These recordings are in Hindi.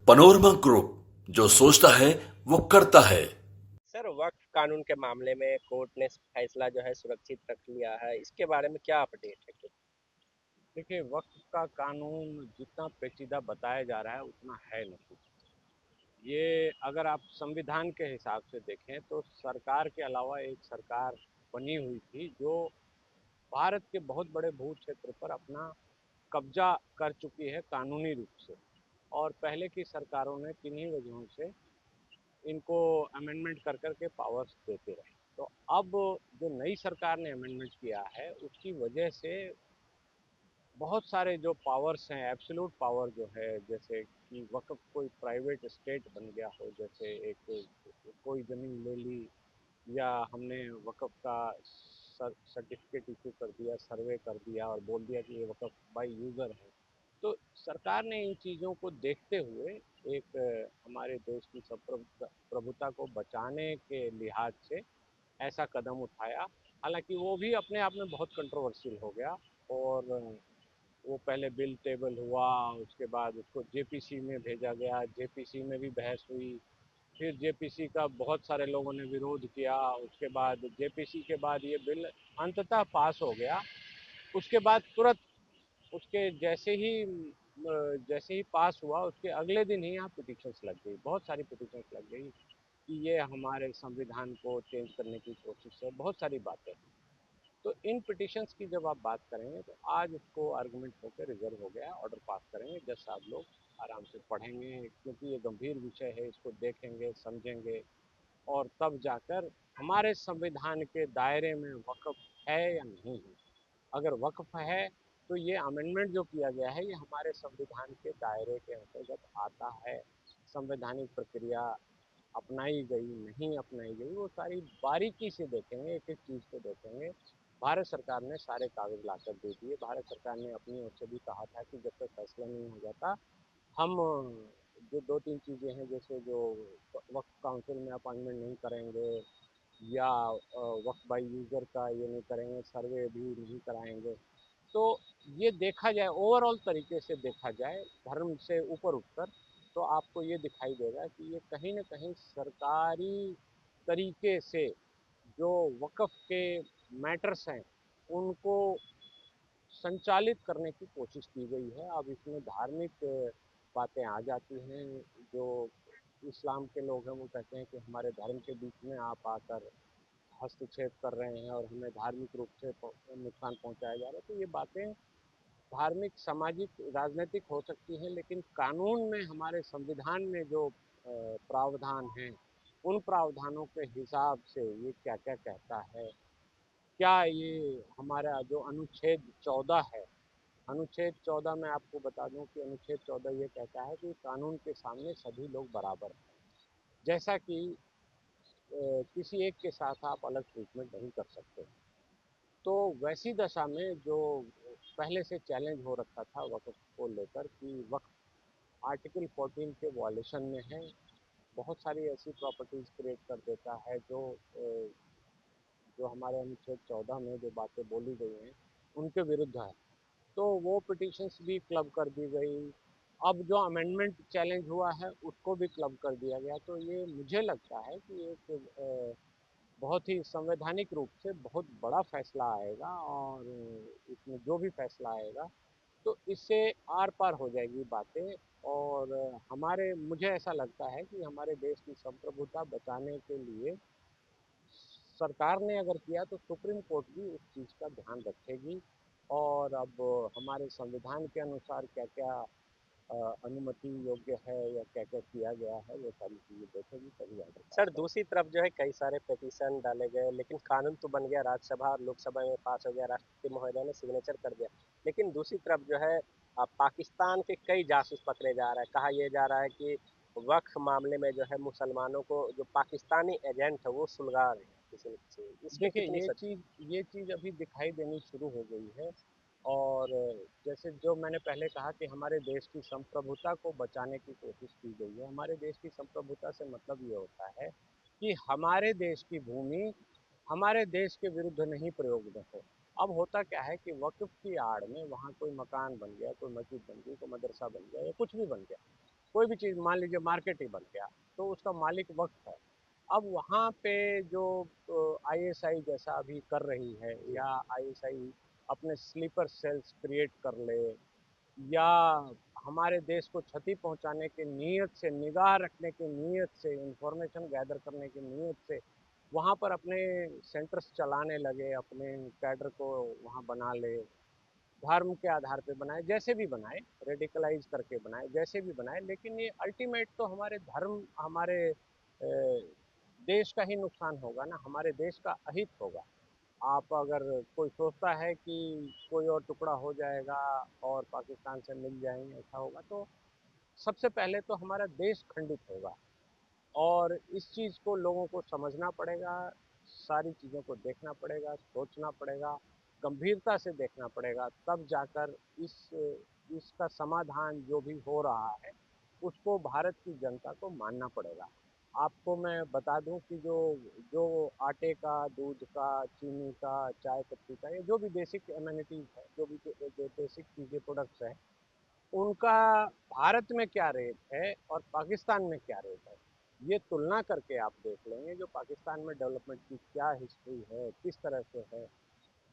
पनोरमा ग्रुप, जो सोचता है वो करता है। सर, वक्फ कानून के मामले में कोर्ट ने फैसला जो है सुरक्षित रख लिया है। इसके बारे में क्या अपडेट है कुछ? देखिए, वक्फ का कानून जितना पेचीदा बताया जा रहा है उतना है नहीं। ये अगर आप संविधान के हिसाब से देखें तो सरकार के अलावा एक सरकार बनी हुई थी जो भारत के बहुत बड़े भू क्षेत्र पर अपना कब्जा कर चुकी है कानूनी रूप से। और पहले की सरकारों ने किन्हीं वजहों से इनको अमेंडमेंट कर कर के पावर्स देते रहे। तो अब जो नई सरकार ने अमेंडमेंट किया है उसकी वजह से बहुत सारे जो पावर्स हैं, एब्सोल्यूट पावर जो है, जैसे कि वक्फ कोई प्राइवेट स्टेट बन गया हो, जैसे एक कोई ज़मीन ले ली, या हमने वक्फ का सर्टिफिकेट इशू कर दिया, सर्वे कर दिया और बोल दिया कि ये वक्फ बाय यूज़र है। तो सरकार ने इन चीज़ों को देखते हुए एक हमारे देश की प्रभुता को बचाने के लिहाज से ऐसा कदम उठाया। हालांकि वो भी अपने आप में बहुत कंट्रोवर्शियल हो गया। और वो पहले बिल टेबल हुआ, उसके बाद उसको जेपीसी में भेजा गया, जेपीसी में भी बहस हुई, फिर जेपीसी का बहुत सारे लोगों ने विरोध किया, उसके बाद जेपीसी के बाद ये बिल अंततः पास हो गया। उसके बाद तुरंत उसके जैसे ही पास हुआ उसके अगले दिन ही यहाँ पिटिशन्स लग गई, बहुत सारी पिटिशन्स लग गई कि ये हमारे संविधान को चेंज करने की कोशिश है, बहुत सारी बातें। तो इन पिटिशन्स की जब आप बात करेंगे तो आज उसको आर्गूमेंट होकर रिजर्व हो गया, ऑर्डर पास करेंगे, जज साहब लोग आराम से पढ़ेंगे, क्योंकि ये गंभीर विषय है, इसको देखेंगे, समझेंगे, और तब जाकर हमारे संविधान के दायरे में वक्फ है या नहीं है। अगर वक्फ है तो ये अमेंडमेंट जो किया गया है ये हमारे संविधान के दायरे के अंतर्गत आता है। संवैधानिक प्रक्रिया अपनाई गई, नहीं अपनाई गई, वो सारी बारीकी से देखेंगे, एक एक चीज़ को देखेंगे। भारत सरकार ने सारे कागज लाकर दे दिए। भारत सरकार ने अपनी ओर से भी कहा था कि जब तक फैसला नहीं हो जाता हम जो दो तीन चीज़ें हैं, जैसे जो वक्फ काउंसिल में अपॉइंटमेंट नहीं करेंगे, या वक्फ बाई यूज़र का ये नहीं करेंगे, सर्वे भी नहीं कराएंगे। तो ये देखा जाए, ओवरऑल तरीके से देखा जाए धर्म से ऊपर उठकर, तो आपको ये दिखाई देगा कि ये कहीं ना कहीं सरकारी तरीके से जो वक्फ के मैटर्स हैं उनको संचालित करने की कोशिश की गई है। अब इसमें धार्मिक बातें आ जाती हैं। जो इस्लाम के लोग हैं वो कहते हैं कि हमारे धर्म के बीच में आप आकर हस्तक्षेप कर रहे हैं और हमें धार्मिक रूप से नुकसान पहुंचाया जा रहा है। तो ये बातें धार्मिक, सामाजिक, राजनीतिक हो सकती हैं, लेकिन कानून में, हमारे संविधान में जो प्रावधान हैं उन प्रावधानों के हिसाब से ये क्या क्या कहता है। क्या ये हमारा जो अनुच्छेद 14 है, अनुच्छेद 14 में आपको बता दूं कि अनुच्छेद 14 ये कहता है कि कानून के सामने सभी लोग बराबर हैं। जैसा कि किसी एक के साथ आप अलग ट्रीटमेंट नहीं कर सकते। तो वैसी दशा में जो पहले से चैलेंज हो रखा था वक्फ को लेकर कि वक्फ आर्टिकल 14 के वायलेशन में है, बहुत सारी ऐसी प्रॉपर्टीज़ क्रिएट कर देता है जो हमारे अनुच्छेद 14 में जो बातें बोली गई हैं उनके विरुद्ध है। तो वो पिटिशन्स भी क्लब कर दी गई। अब जो अमेंडमेंट चैलेंज हुआ है उसको भी क्लब कर दिया गया। तो ये मुझे लगता है कि एक बहुत ही संवैधानिक रूप से बहुत बड़ा फैसला आएगा, और इसमें जो भी फैसला आएगा तो इससे आर पार हो जाएगी बातें। और मुझे ऐसा लगता है कि हमारे देश की संप्रभुता बचाने के लिए सरकार ने अगर किया तो सुप्रीम कोर्ट भी उस चीज़ का ध्यान रखेगी। और अब हमारे संविधान के अनुसार क्या क्या अनुमति योग्य है या क्या क्या किया गया है, वो सारी चीज़ें देखेगी, तभी आगे सर, पास करेगी। दूसरी तरफ जो है कई सारे पिटीशन डाले गए, लेकिन कानून तो बन गया, राज्यसभा और लोकसभा में पास हो गया, राष्ट्रपति महोदय ने सिग्नेचर कर दिया। लेकिन दूसरी तरफ जो है पाकिस्तान के कई जासूस पकड़े जा रहे हैं। कहा यह जा रहा है कि वक्फ मामले में जो है मुसलमानों को जो पाकिस्तानी एजेंट है वो सुलगा रहे हैं किसी न किसी। इसमें देखिए, कितनी सच? ये चीज़ अभी दिखाई देनी शुरू हो गई है। और जैसे जो मैंने पहले कहा कि हमारे देश की संप्रभुता को बचाने की कोशिश की गई है। हमारे देश की संप्रभुता से मतलब ये होता है कि हमारे देश की भूमि हमारे देश के विरुद्ध नहीं प्रयोग में हो। अब होता क्या है कि वक्फ की आड़ में वहाँ कोई मकान बन गया, कोई मस्जिद बन गई, कोई मदरसा बन गया, या कुछ भी बन गया, कोई भी चीज़ मान लीजिए मार्केट ही बन गया, तो उसका मालिक वक्त है। अब वहाँ पे जो आईएसआई जैसा अभी कर रही है, या आईएसआई अपने स्लीपर सेल्स क्रिएट कर ले, या हमारे देश को क्षति पहुंचाने की नीयत से, निगाह रखने की नीयत से, इंफॉर्मेशन गैदर करने की नीयत से वहाँ पर अपने सेंटर्स चलाने लगे, अपने कैडर को वहाँ बना ले, धर्म के आधार पे बनाए, जैसे भी बनाए, रेडिकलाइज करके बनाए, जैसे भी बनाए, लेकिन ये अल्टीमेट तो हमारे धर्म, हमारे देश का ही नुकसान होगा ना, हमारे देश का अहित होगा। आप अगर कोई सोचता है कि कोई और टुकड़ा हो जाएगा और पाकिस्तान से मिल जाएंगे, ऐसा होगा तो सबसे पहले तो हमारा देश खंडित होगा। और इस चीज़ को लोगों को समझना पड़ेगा, सारी चीज़ों को देखना पड़ेगा, सोचना पड़ेगा, गंभीरता से देखना पड़ेगा, तब जाकर इसका समाधान जो भी हो रहा है उसको भारत की जनता को मानना पड़ेगा। आपको मैं बता दूं कि जो जो आटे का, दूध का, चीनी का, चाय पत्ती का, ये जो भी बेसिक एमिनिटीज़ है, जो भी जो बेसिक चीज़ें, प्रोडक्ट्स हैं, उनका भारत में क्या रेट है और पाकिस्तान में क्या रेट है, ये तुलना करके आप देख लेंगे। जो पाकिस्तान में डेवलपमेंट की क्या हिस्ट्री है, किस तरह से है,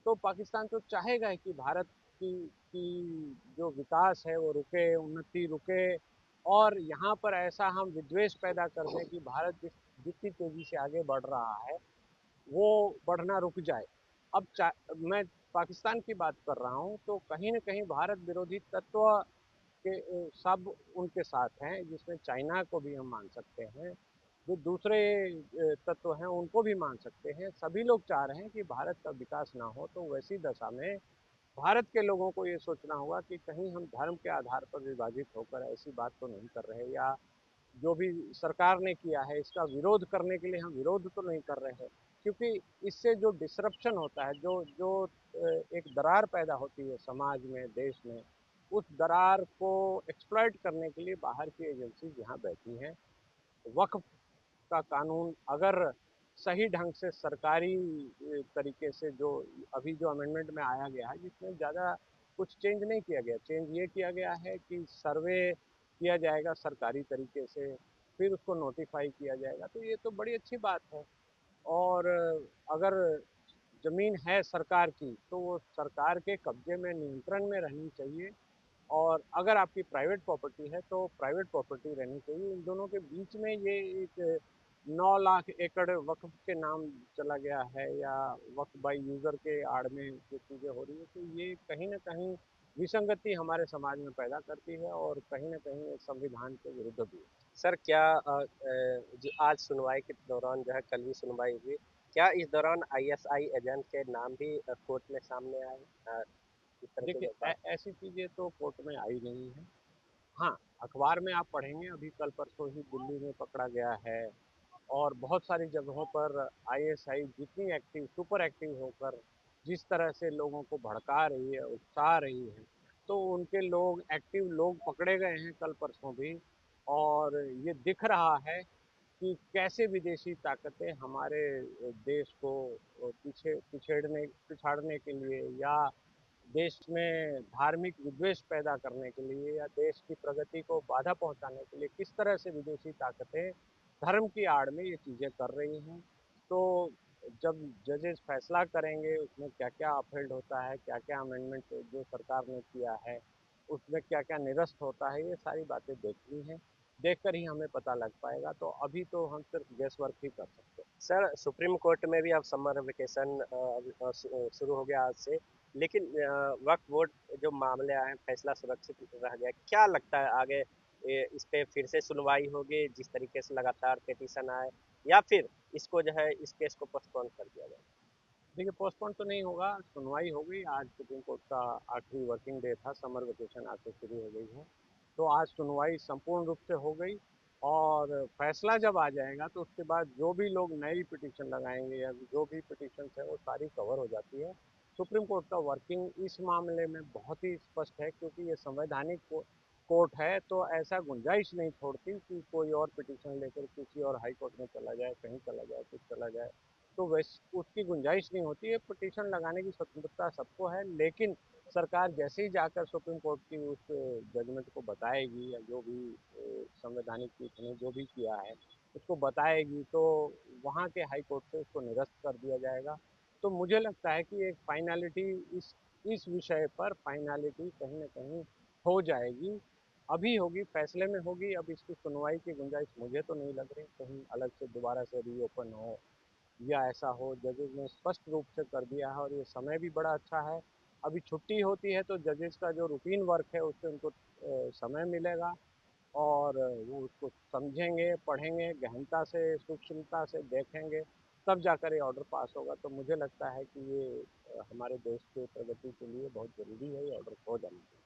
तो पाकिस्तान तो चाहेगा कि भारत की जो विकास है वो रुके, उन्नति रुके, और यहाँ पर ऐसा हम विद्वेष पैदा कर दें कि भारत जितनी तेज़ी से आगे बढ़ रहा है वो बढ़ना रुक जाए। अब मैं पाकिस्तान की बात कर रहा हूँ, तो कहीं न कहीं भारत विरोधी तत्व के सब उनके साथ हैं, जिसमें चाइना को भी हम मान सकते हैं, जो दूसरे तत्व हैं उनको भी मान सकते हैं। सभी लोग चाह रहे हैं कि भारत का विकास ना हो, तो वैसी दशा में भारत के लोगों को ये सोचना होगा कि कहीं हम धर्म के आधार पर विभाजित होकर ऐसी बात तो नहीं कर रहे, या जो भी सरकार ने किया है इसका विरोध करने के लिए हम विरोध तो नहीं कर रहे हैं। क्योंकि इससे जो डिसरप्शन होता है, जो जो एक दरार पैदा होती है समाज में, देश में, उस दरार को एक्सप्लॉइट करने के लिए बाहर की एजेंसी यहाँ बैठी हैं। वक्फ का कानून अगर सही ढंग से सरकारी तरीके से, जो अभी जो अमेंडमेंट में आया गया है, जिसमें ज़्यादा कुछ चेंज नहीं किया गया, चेंज ये किया गया है कि सर्वे किया जाएगा सरकारी तरीके से, फिर उसको नोटिफाई किया जाएगा, तो ये तो बड़ी अच्छी बात है। और अगर ज़मीन है सरकार की, तो वो सरकार के कब्जे में, नियंत्रण में रहनी चाहिए, और अगर आपकी प्राइवेट प्रॉपर्टी है तो प्राइवेट प्रॉपर्टी रहनी चाहिए। इन दोनों के बीच में ये एक 9 लाख एकड़ वक्फ के नाम चला गया है, या वक्फ बाई यूज़र के आड़ में जो चीज़ें हो रही है, तो ये कहीं ना कहीं विसंगति हमारे समाज में पैदा करती है, और कहीं ना कहीं ये संविधान के विरुद्ध भी है। सर क्या जो आज सुनवाई के दौरान जो है, कल भी सुनवाई हुई, क्या इस दौरान आईएसआई एजेंट के नाम भी कोर्ट में सामने आए? इस तरह की देखिए जो बात। ऐसी चीज़ें तो कोर्ट में आई नहीं है। हाँ, अखबार में आप पढ़ेंगे, अभी कल परसों ही दिल्ली में पकड़ा गया है, और बहुत सारी जगहों पर आईएसआई जितनी एक्टिव, सुपर एक्टिव होकर जिस तरह से लोगों को भड़का रही है, उकसा रही है, तो उनके लोग, एक्टिव लोग पकड़े गए हैं कल परसों भी। और ये दिख रहा है कि कैसे विदेशी ताकतें हमारे देश को पिछाड़ने के लिए, या देश में धार्मिक विद्वेष पैदा करने के लिए, या देश की प्रगति को बाधा पहुंचाने के लिए किस तरह से विदेशी ताकतें धर्म की आड़ में ये चीज़ें कर रही हैं। तो जब जजेस फैसला करेंगे उसमें क्या क्या अपहेल्ड होता है, क्या क्या अमेंडमेंट जो सरकार ने किया है उसमें क्या क्या निरस्त होता है, ये सारी बातें देखनी है, देखकर ही हमें पता लग पाएगा। तो अभी तो हम सिर्फ गेस वर्क ही कर सकते हैं। सर सुप्रीम कोर्ट में भी अब समर वेकेशन शुरू हो गया आज से, लेकिन वक्फ बोर्ड जो मामले आए हैं, फैसला सुरक्षित रह गया, क्या लगता है आगे इस पे फिर से सुनवाई होगी जिस तरीके से लगातार पिटीशन आए, या फिर इसको जो है, इस केस को पोस्टपोन कर दिया जाए? देखिए पोस्टपोन तो नहीं होगा, सुनवाई हो गई। आज सुप्रीम कोर्ट का आखिरी वर्किंग डे था, समर वेकेशन आज से शुरू हो गई है, तो आज सुनवाई संपूर्ण रूप से हो गई। और फैसला जब आ जाएगा तो उसके बाद जो भी लोग नई पिटीशन लगाएंगे, या जो भी पिटीशन है वो सारी कवर हो जाती है। सुप्रीम कोर्ट का वर्किंग इस मामले में बहुत ही स्पष्ट है, क्योंकि ये संवैधानिक कोर्ट है, तो ऐसा गुंजाइश नहीं छोड़ती कि कोई और पिटीशन लेकर किसी और हाई कोर्ट में चला जाए, कहीं चला जाए, कुछ चला जाए, तो वैसे उसकी गुंजाइश नहीं होती है। पिटीशन लगाने की स्वतंत्रता सबको है, लेकिन सरकार जैसे ही जाकर सुप्रीम कोर्ट की उस जजमेंट को बताएगी या जो भी संवैधानिक पीठ ने जो भी किया है उसको बताएगी, तो वहाँ के हाई कोर्ट से उसको निरस्त कर दिया जाएगा। तो मुझे लगता है कि एक फाइनलिटी इस विषय पर फाइनलिटी कहीं ना कहीं हो जाएगी। अभी होगी, फैसले में होगी। अब इसकी सुनवाई की गुंजाइश मुझे तो नहीं लग रही, कहीं अलग से दोबारा से रीओपन हो या ऐसा हो। जजेस ने स्पष्ट रूप से कर दिया है और ये समय भी बड़ा अच्छा है। अभी छुट्टी होती है तो जजेस का जो रूटीन वर्क है उससे उनको समय मिलेगा और वो उसको समझेंगे, पढ़ेंगे, गहनता से, सूक्ष्मता से देखेंगे, तब जाकर ये ऑर्डर पास होगा। तो मुझे लगता है कि ये हमारे देश के प्रगति के लिए बहुत ज़रूरी है, ये ऑर्डर हो जाना चाहिए।